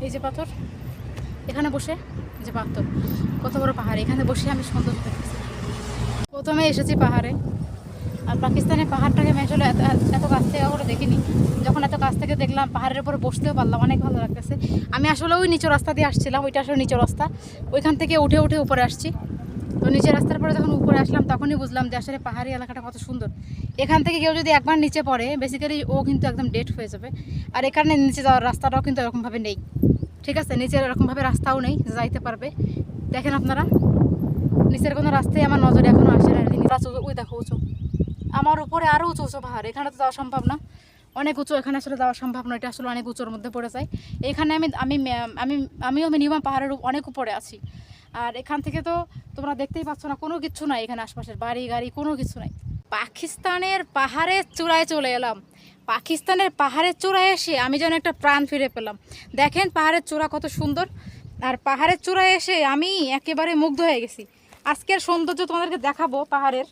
এই যে পাথর, এখানে বসে যে পাথর, কত বড় পাহাড়, এখানে বসে আমি সৌন্দর্য দেখতেছি। প্রথমে এসেছি পাহাড়ে, আর পাকিস্তানের পাহাড়টাকে আমি আসলে এত কাছ থেকে করে দেখিনি। যখন এত কাছ থেকে দেখলাম, পাহাড়ের উপরে বসতেও পারলাম, অনেক ভালো লাগতেছে। আমি আসলে ওই নিচু রাস্তা দিয়ে আসছিলাম, ওইটা আসলে নিচু রাস্তা, ওইখান থেকে উঠে উঠে উপরে আসছি। তো নিচের রাস্তার পরে যখন উপরে আসলাম, তখনই বুঝলাম যে আসলে পাহাড়ি এলাকাটা কত সুন্দর। এখান থেকে কেউ যদি একবার নিচে পড়ে, বেসিক্যালি ও কিন্তু একদম ডেড হয়ে যাবে। আর এখানে নিচে যাওয়ার রাস্তাটাও কিন্তু এরকমভাবে নেই, ঠিক আছে, নিচের এরকমভাবে রাস্তাও নেই যাইতে পারবে। দেখেন আপনারা, নিচের কোনো রাস্তায় আমার নজরে এখনও আসে না। ওই দেখো উঁচু, আমার উপরে আরও উঁচু উঁচু পাহাড়, এখানে তো যাওয়া সম্ভব না, অনেক উঁচু, এখানে আসলে যাওয়া সম্ভব না, এটা আসলে অনেক উঁচুর মধ্যে পড়ে যায়। এখানে আমিও মিনিমাম পাহাড়ের অনেক উপরে আছি। আর এখান থেকে তো তোমরা দেখতেই পাচ্ছ না, কোনো কিছু নাই এখানে, আশপাশের বাড়ি গাড়ি কোনো কিছু নাই। পাকিস্তানের পাহাড়ের চূড়ায় চলে এলাম। পাকিস্তানের পাহাড়ের চূড়ায় এসে আমি যেন একটা প্রাণ ফিরে পেলাম। দেখেন পাহাড়ের চূড়া কত সুন্দর, আর পাহাড়ের চূড়ায় এসে আমি একেবারে মুগ্ধ হয়ে গেছি। আজকের সৌন্দর্য তোমাদেরকে দেখাবো পাহাড়ের।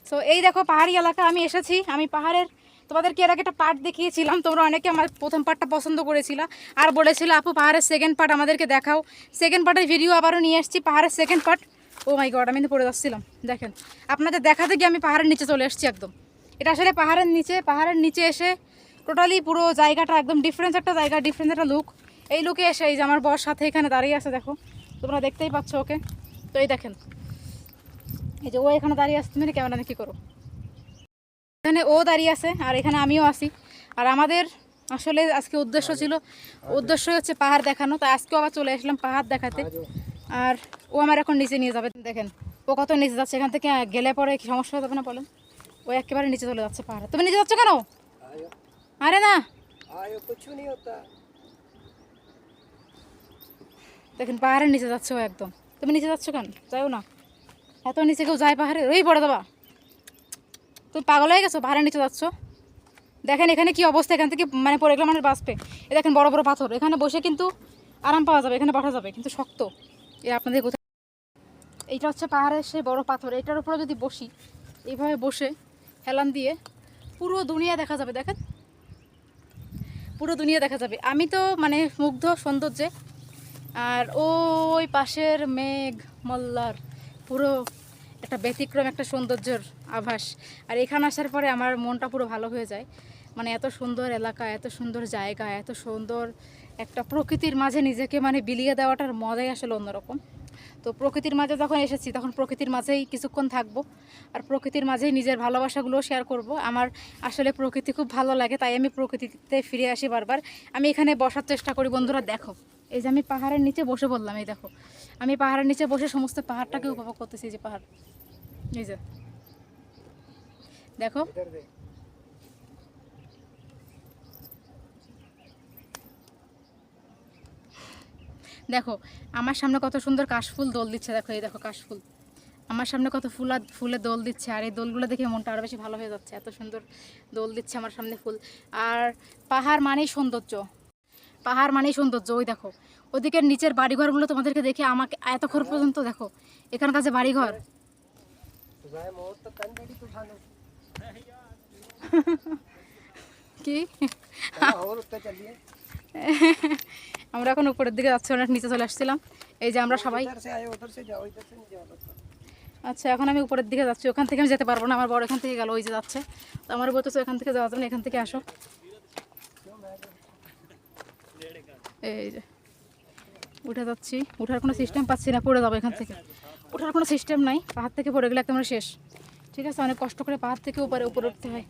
সো এই দেখো পাহাড়ি এলাকা আমি এসেছি। আমি পাহাড়ের তোমাদেরকে এর আগে একটা পার্ট দেখিয়েছিলাম, তোমরা অনেকে আমার প্রথম পার্টটা পছন্দ করেছিলা আর বলেছিল আপু পাহাড়ের সেকেন্ড পার্ট আমাদেরকে দেখাও। সেকেন্ড পার্টের ভিডিও আবারও নিয়ে এসেছি, পাহাড়ের সেকেন্ড পার্ট। ও মাই গড, আমি তো পড়ে যাচ্ছিলাম। দেখেন, আপনাদের দেখাতে গিয়ে আমি পাহাড়ের নিচে চলে এসেছি একদম। এটা আসলে পাহাড়ের নিচে এসে টোটালি পুরো জায়গাটা একদম ডিফারেন্স একটা জায়গা, ডিফারেন্স একটা লুক। এই লুকে এসে এই যে আমার বর সাথে এখানে দাঁড়িয়ে আছে, দেখো তোমরা দেখতেই পাচ্ছ ওকে। তো এই দেখেন, এই যে ও এখানে দাঁড়িয়ে আছে, তুমি ক্যামেরা নিয়ে কী করো, এখানে ও দাঁড়িয়ে আছে আর এখানে আমিও আছি। আর আমাদের আসলে আজকে উদ্দেশ্য হচ্ছে পাহাড় দেখানো, তাই আজকেও আবার চলে আসলাম পাহাড় দেখাতে। আর ও আমার এখন নিচে নিয়ে যাবে, দেখেন ও কত নিচে যাচ্ছে, এখান থেকে গেলে পরে কি সমস্যা হয়ে যাবে না বলেন। ও একেবারে নিচে চলে যাচ্ছে পাহাড়ে। তুমি নিচে যাচ্ছ কেন? আরে না, দেখেন পাহাড়ের নিচে যাচ্ছে ও একদম। তুমি নিচে যাচ্ছ কেন? যাও না, এত নিচে কেউ যায় পাহাড়ে? ওই পড়ে দেবা, তুমি পাগল হয়ে গেছো, পাহাড়ের নিচে যাচ্ছ। দেখেন এখানে কি অবস্থা, এখান থেকে মানে পড়ে গেলে মানুষ বাঁচবে। এ দেখেন বড় বড় পাথর, এখানে বসে কিন্তু আরাম পাওয়া যাবে, এখানে বসা যাবে, কিন্তু শক্ত। আপনাদের কোথায়, এইটা হচ্ছে পাহাড়ের সেই বড় পাথর, এটার উপরে যদি বসি, এইভাবে বসে হেলান দিয়ে পুরো দুনিয়া দেখা যাবে। দেখেন পুরো দুনিয়া দেখা যাবে। আমি তো মানে মুগ্ধ সৌন্দর্যে। আর ওই পাশের মেঘ মল্লার পুরো একটা ব্যতিক্রম একটা সৌন্দর্যের আভাস। আর এখানে আসার পরে আমার মনটা পুরো ভালো হয়ে যায়। মানে এত সুন্দর এলাকা, এত সুন্দর জায়গা, এত সুন্দর একটা প্রকৃতির মাঝে নিজেকে মানে বিলিয়ে দেওয়াটার মজাই আসলে অন্যরকম। তো প্রকৃতির মাঝে যখন এসেছি, তখন প্রকৃতির মাঝেই কিছুক্ষণ থাকবো, আর প্রকৃতির মাঝেই নিজের ভালোবাসাগুলো শেয়ার করব। আমার আসলে প্রকৃতি খুব ভালো লাগে, তাই আমি প্রকৃতিতে ফিরে আসি বারবার। আমি এখানে বসার চেষ্টা করি। বন্ধুরা দেখো, এই যে আমি পাহাড়ের নিচে বসে বললাম, এই দেখো আমি পাহাড়ের নিচে বসে সমস্ত পাহাড়টাকে উপভোগ করতেছি। যে পাহাড়, এই যে দেখো, দেখো আমার সামনে কত সুন্দর কাশফুল দোল দিচ্ছে। দেখো এই দেখো কাশফুল আমার সামনে কত ফুলে দোল দিচ্ছে, আর এই দোলগুলো দেখে মনটা আরও বেশি ভালো হয়ে যাচ্ছে। এত সুন্দর দোল দিচ্ছে আমার সামনে ফুল। আর পাহাড় মানেই সৌন্দর্য, পাহাড় মানেই সৌন্দর্য। ওই দেখো ওদিকের নিচের বাড়িঘরগুলো তোমাদেরকে দেখে আমাকে এতক্ষণ পর্যন্ত দেখো এখানকার যে বাড়িঘর কি আমরা এখন উপরের দিকে যাচ্ছি, অনেক নিচে চলে আসছিলাম। এই যে আমরা সবাই, আচ্ছা এখন আমি উপরের দিকে যাচ্ছি। ওখান থেকে আমি যেতে পারবো না, আমার বড় এখান থেকে গেল, ওই যে যাচ্ছে। তো আমার বলতেছে এখান থেকে যাওয়া যাবে না, এখান থেকে আসো। এই যে উঠে যাচ্ছি, উঠার কোনো সিস্টেম পাচ্ছি না, পড়ে যাবো এখান থেকে। ওঠার কোনো সিস্টেম নাই, পাহাড় থেকে পড়ে গেলে একদম শেষ। ঠিক আছে, অনেক কষ্ট করে পাহাড় থেকে উপরে উঠতে হয়,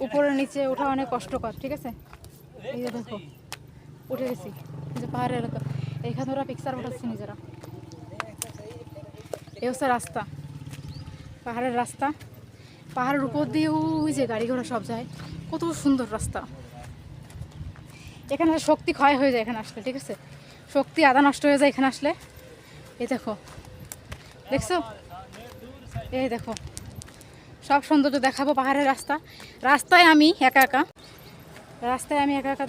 উপরে নিচে ওঠা অনেক কষ্টকর। ঠিক আছে, এই যে দেখো উঠে গেছি, এই যে পাহাড়ের এলাকা, এইখানে ওরা পিকচার উঠাচ্ছে নিজেরা। এই হচ্ছে রাস্তা, পাহাড়ের রাস্তা, পাহাড়ের উপর দিয়ে ওই যে গাড়ি ঘোড়া সব যায়, কত সুন্দর রাস্তা। এখানে শক্তি ক্ষয় হয়ে যায় এখানে আসলে, ঠিক আছে, শক্তি আধা নষ্ট হয়ে যায় এখানে আসলে। এই দেখো, দেখছো, এই দেখো সব সৌন্দর্য দেখাবো পাহাড়ের রাস্তায় আমি একা একা,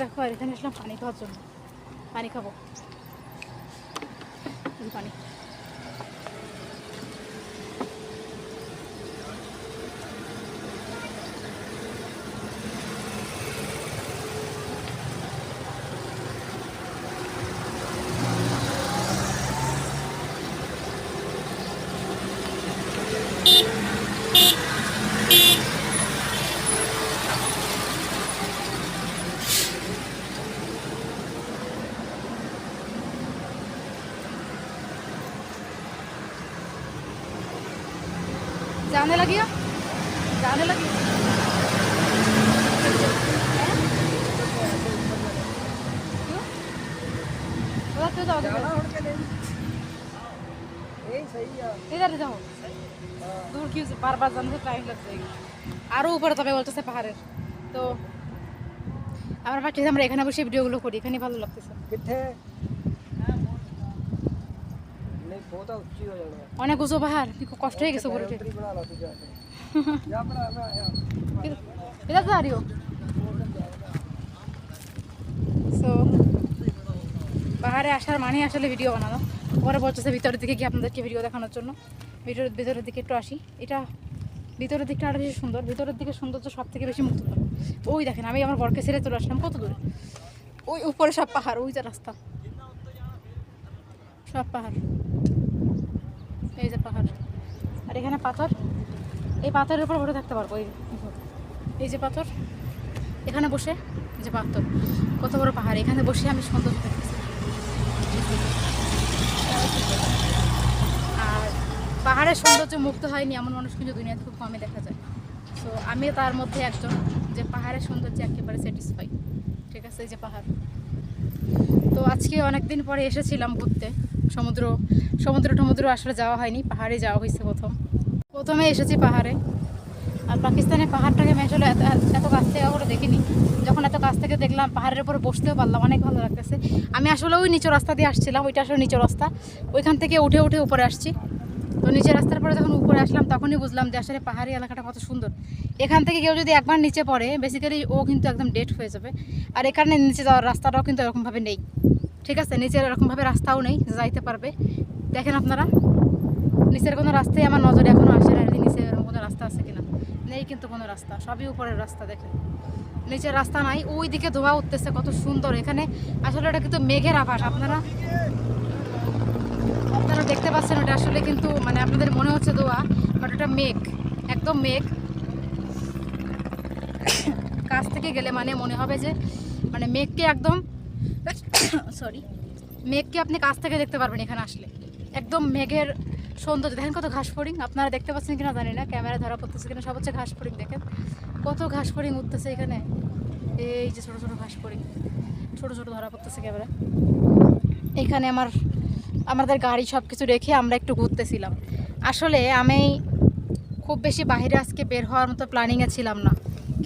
দেখো। আর এখানে আসলাম পানি খাওয়ার জন্য, পানি খাবো, পানি। जाने लगी हो? जाने लगी क्यों? उधर क्यों जाओगे फिर? इधर जाओ, दूर क्यों से? बार बार जाने से टाइम लग जाएगी। আরও উপরে তবে বলতেছে পাহাড়ের। তো আমরা ভাবছি আমরা এখানে বসে ভিডিওগুলো করি, এখানে ভালো লাগতেছে। অনেক উঁচু পাহাড়, খুব কষ্ট হয়ে গেছে উপরে উঠে। এটা তো আরিও সো পাহাড়ে আসার মানে আসলে ভিডিও বানানো। পরে বলতেছে ভিতরের দিকে গিয়ে আপনাদেরকে ভিডিও দেখানোর জন্য। ভিতরের দিকে একটু আসি। এটা ভিতরের দিকটা আরও বেশি সুন্দর। ভিতরের দিকে সৌন্দর্য সব থেকে বেশি মুক্ত করে। ওই দেখেন আমি আমার বরকে ছেড়ে চলে আসলাম কত দূরে, ওই উপরে সব পাহাড়, ওই যে রাস্তা, সব পাহাড়, এই যে পাহাড়, আর এখানে পাথর। এই পাথরের উপর বসে থাকতে পারবো। এই যে পাথর, এখানে বসে যে পাথর, কত বড় পাহাড়, এখানে বসে আমি সৌন্দর্য দেখতেছি। আর পাহাড়ের সৌন্দর্য মুক্ত হয়নি এমন মানুষ কিন্তু দুনিয়াতে খুব কমই দেখা যায়। সো আমি তার মধ্যে একজন যে পাহাড়ের সৌন্দর্যে একেবারে স্যাটিসফাই। ঠিক আছে, এই যে পাহাড়। তো আজকে অনেক দিন পরে এসেছিলাম ঘুরতে। সমুদ্র আসলে যাওয়া হয়নি, পাহাড়ে যাওয়া হয়েছে প্রথমে এসেছি পাহাড়ে। আর পাকিস্তানের পাহাড়টাকে আমি আসলে এত কাছ থেকে করে দেখিনি। যখন এত কাছ থেকে দেখলাম, পাহাড়ের উপরে বসতেও পারলাম, অনেক ভালো লাগতেছে। আমি আসলে ওই নিচু রাস্তা দিয়ে আসছিলাম, ওইটা আসলে নিচু রাস্তা, ওইখান থেকে উঠে উপরে আসছি। তো নিচের রাস্তার পরে যখন উপরে আসলাম তখনই বুঝলাম যে আসলে পাহাড়ি এলাকাটা কত সুন্দর। এখান থেকে কেউ যদি একবার নিচে পড়ে বেসিক্যালি ও কিন্তু একদম ডেড হয়ে যাবে। আর এখানে নিচে যাওয়ার রাস্তাটাও কিন্তু এরকমভাবে নেই। ঠিক আছে, নিচের এরকমভাবে রাস্তাও নেই যাইতে পারবে। দেখেন আপনারা, নিচের কোনো রাস্তায় আমার নজরে এখনও আসে না যে নিচে এরকম কোনো রাস্তা আছে কিনা। নেই কিন্তু কোনো রাস্তা, সবই উপরের রাস্তা। দেখেন নিচের রাস্তা নাই, ওই দিকে ধোঁয়া উঠতেছে, কত সুন্দর। এখানে আসলে এটা কিন্তু মেঘের আভাস। আপনারা দেখতে পাচ্ছেন, ওটা আসলে কিন্তু মানে আপনাদের মনে হচ্ছে ধোঁয়া, বাট ওটা মেঘ, একদম মেঘ। কাছ থেকে গেলে মানে মনে হবে যে মানে মেঘকে একদম মেঘকে আপনি কাছ থেকে দেখতে পারবেন এখানে আসলে। একদম মেঘের সৌন্দর্য দেখেন, কত ঘাস ফড়িং। আপনারা দেখতে পাচ্ছেন কিনা জানি না, ক্যামেরা ধরা পড়তেছে কিনা। সব হচ্ছে ঘাস ফড়িং। দেখেন কত ঘাস ফড়িং উঠতেছে এখানে। এই যে ছোট ছোট ঘাস ফড়িং, ছোট ছোট ধরা পড়তেছে ক্যামেরা। এখানে আমাদের গাড়ি সব কিছু রেখে আমরা একটু ঘুরতেছিলাম। আসলে আমি খুব বেশি বাইরে আজকে বের হওয়ার মতো প্ল্যানিংয়ে ছিলাম না,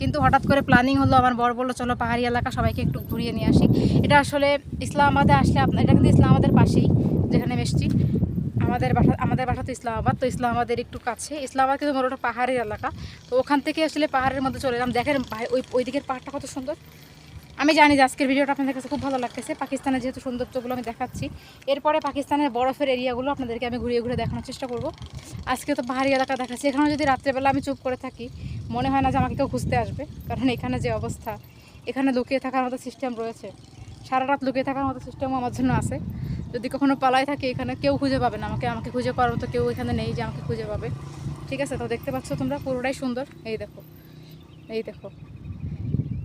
কিন্তু হঠাৎ করে প্ল্যানিং হলো। আমার বর বললো চলো পাহাড়ি এলাকা সবাইকে একটু ঘুরিয়ে নিয়ে আসি। এটা আসলে ইসলামাবাদে আসলে এটা কিন্তু ইসলামাবাদের পাশেই যেখানে এসেছি। আমাদের বাসা তো ইসলামাবাদ, তো ইসলামাবাদের একটু কাছে। ইসলামাবাদ কিন্তু ওটা পাহাড়ের এলাকা। তো ওখান থেকে আসলে পাহাড়ের মধ্যে চলে এলাম। দেখেন ওই দিকের পাহাড়টা কত সুন্দর। আমি জানি যে আজকের ভিডিওটা আপনাদের কাছে খুব ভালো লাগতেছে। পাকিস্তানের যেহেতু সৌন্দর্যগুলো আমি দেখাচ্ছি, এরপরে পাকিস্তানের বরফের এরিয়াগুলো আপনাদেরকে আমি ঘুরিয়ে দেখানোর চেষ্টা করব। আজকে তো পাহাড়ি এলাকা দেখাচ্ছি। এখানে যদি রাত্রেবেলা আমি চুপ করে থাকি, মনে হয় না যে আমাকে কেউ খুঁজতে আসবে, কারণ এখানে যে অবস্থা, এখানে লুকিয়ে থাকার মতো সিস্টেম রয়েছে। সারা রাত লুকিয়ে থাকার মতো সিস্টেমও আমার জন্য আছে। যদি কখনো পালাই থাকে, এখানে কেউ খুঁজে পাবে না আমাকে খুঁজে পাওয়ার মতো কেউ এখানে নেই যে আমাকে খুঁজে পাবে। ঠিক আছে, তো দেখতে পাচ্ছ তোমরা, পুরোটাই সুন্দর। এই দেখো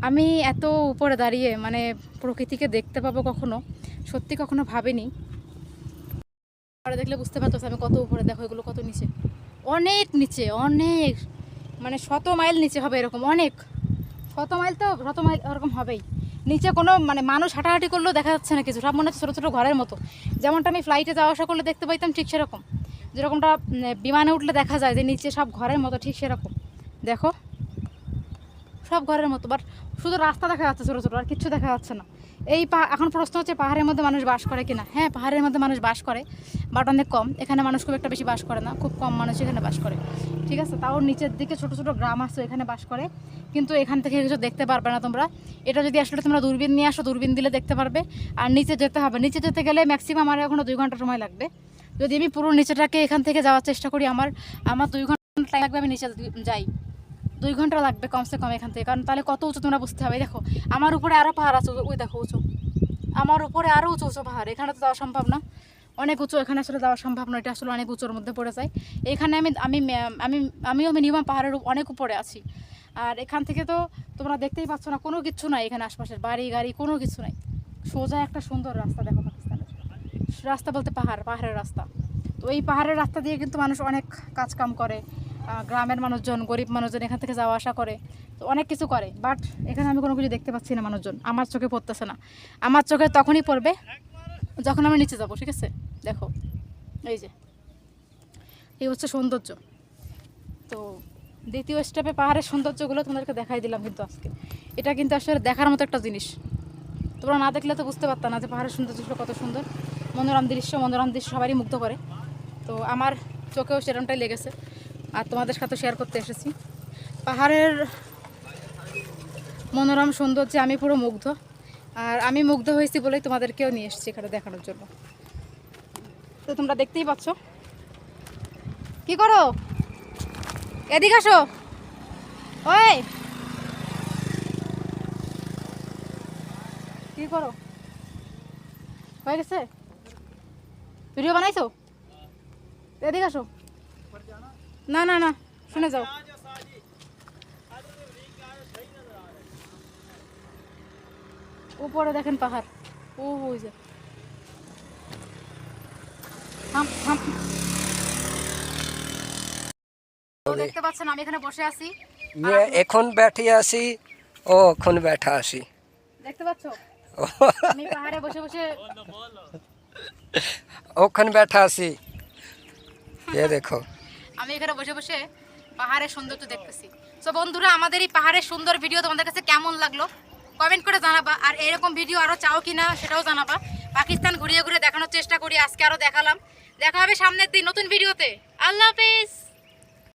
আমি এত উপরে দাঁড়িয়ে মানে প্রকৃতিকে দেখতে পাবো সত্যি কখনো ভাবিনি। আর দেখলে বুঝতে পারতো আমি কত উপরে। দেখো এগুলো কত নিচে, অনেক নিচে, অনেক মানে 100 মাইল নিচে হবে এরকম। অনেক 100 মাইল ওরকম হবেই। নিচে কোনো মানে মানুষ হাঁটাহাঁটি করলেও দেখা যাচ্ছে না কিছু, সব মনে হচ্ছে ছোটো ছোটো ঘরের মতো। যেমনটা আমি ফ্লাইটে যাওয়া আসা করলে দেখতে পাইতাম, ঠিক সেরকম। যেরকমটা বিমানে উঠলে দেখা যায় যে নিচে সব ঘরের মতো, ঠিক সেরকম। দেখো সব ঘরের মতো, বাট শুধু রাস্তা দেখা যাচ্ছে ছোটো ছোটো, আর কিচ্ছু দেখা যাচ্ছে না। এখন প্রশ্ন হচ্ছে পাহাড়ের মধ্যে মানুষ বাস করে কিনা। হ্যাঁ, পাহাড়ের মধ্যে মানুষ বাস করে, বাট অনেক কম। এখানে মানুষ খুব একটা বেশি বাস করে না, খুব কম মানুষ এখানে বাস করে। ঠিক আছে, তাও নিচের দিকে ছোটো ছোটো গ্রাম আছে, এখানে বাস করে। কিন্তু এখান থেকে কিছু দেখতে পারবে না তোমরা। এটা যদি আসলে তোমরা দূরবীন নিয়ে আসো, দূরবীন দিলে দেখতে পারবে। আর নিচে যেতে হবে, নিচে যেতে গেলে ম্যাক্সিমাম আমার এখনও 2 ঘন্টা সময় লাগবে। যদি আমি পুরো নিচেটাকে এখান থেকে যাওয়ার চেষ্টা করি, আমার 2 ঘন্টা টাইম লাগবে। আমি নিচে যাই 2 ঘন্টা লাগবে কমসে কম এখান থেকে, কারণ তাহলে কত উঁচু তোমরা বুঝতে হবে। দেখো আমার উপরে আরও পাহাড় আছে, ওই দেখো উঁচু, আমার উপরে আরও উঁচু উঁচু পাহাড়। এখানে তো যাওয়া সম্ভব না, অনেক উঁচু, এখানে আসলে যাওয়া সম্ভব না। এটা আসলে অনেক উঁচুর মধ্যে পড়ে যায়। এখানে আমিও মিনিমাম পাহাড়ের অনেক উপরে আছি। আর এখান থেকে তো তোমরা দেখতেই পাচ্ছ না, কোনো কিছু নাই এখানে আশপাশের, বাড়ি গাড়ি কোনো কিছু নাই। সোজা একটা সুন্দর রাস্তা। দেখো পাকিস্তানের রাস্তা বলতে পাহাড়ের রাস্তা। তো এই পাহাড়ের রাস্তা দিয়ে কিন্তু মানুষ অনেক কাজ কাম করে, গ্রামের মানুষজন, গরিব মানুষজন এখান থেকে যাওয়া আসা করে, তো অনেক কিছু করে। বাট এখানে আমি কোনো কিছু দেখতে পাচ্ছি না মানুষজন, আমার চোখে পড়তেছে না। আমার চোখে তখনই পড়বে যখন আমি নিচে যাব, ঠিক আছে? দেখো এই যে, এই হচ্ছে সৌন্দর্য। তো দ্বিতীয় স্টেপে পাহাড়ের সৌন্দর্যগুলো তোমাদেরকে দেখাই দিলাম, কিন্তু আজকে এটা কিন্তু আসলে দেখার মতো একটা জিনিস। তোমরা না দেখলে তো বুঝতে পারতাম না যে পাহাড়ের সৌন্দর্যগুলো কত সুন্দর। মনোরম দৃশ্য সবারই মুগ্ধ করে। তো আমার চোখেও সেরকমটাই লেগেছে, আর তোমাদের সাথে শেয়ার করতে এসেছি। পাহাড়ের মনোরম সৌন্দর্যে আমি পুরো মুগ্ধ, আর আমি মুগ্ধ হয়েছি বলেই তোমাদেরকেও নিয়ে এসেছি এখানে দেখানোর জন্য। তো তোমরা দেখতেই পাচ্ছ। কি করো? এদিকে আসো। ওই কি করো? হয়ে গেছে? ভিডিও বানাইছো? এদিকে আসো। না না না, শুনে যাও। উপরে দেখেন পাহাড়, ও ওই যে। থাম থাম। তো দেখতে পাচ্ছেন আমি এখানে বসে আছি। ये এখন बैठी आसी ओ এখন बैठा आसी দেখতে পাচ্ছ আমি পাহাড়ে বসে বসে ওখানে बैठा आसी ये देखो আমি এখানে বসে বসে পাহাড়ের সৌন্দর্য দেখতেছি। তো বন্ধুরা, আমাদের এই পাহাড়ের সুন্দর ভিডিও তোমাদের কাছে কেমন লাগলো কমেন্ট করে জানাবা, আর এরকম ভিডিও আরো চাও কিনা সেটাও জানাবা। পাকিস্তান ঘুরিয়ে ঘুরিয়ে দেখানোর চেষ্টা করি, আজকে আরো দেখালাম। দেখা হবে সামনের দিন নতুন ভিডিওতে। আল্লাহ হাফেজ।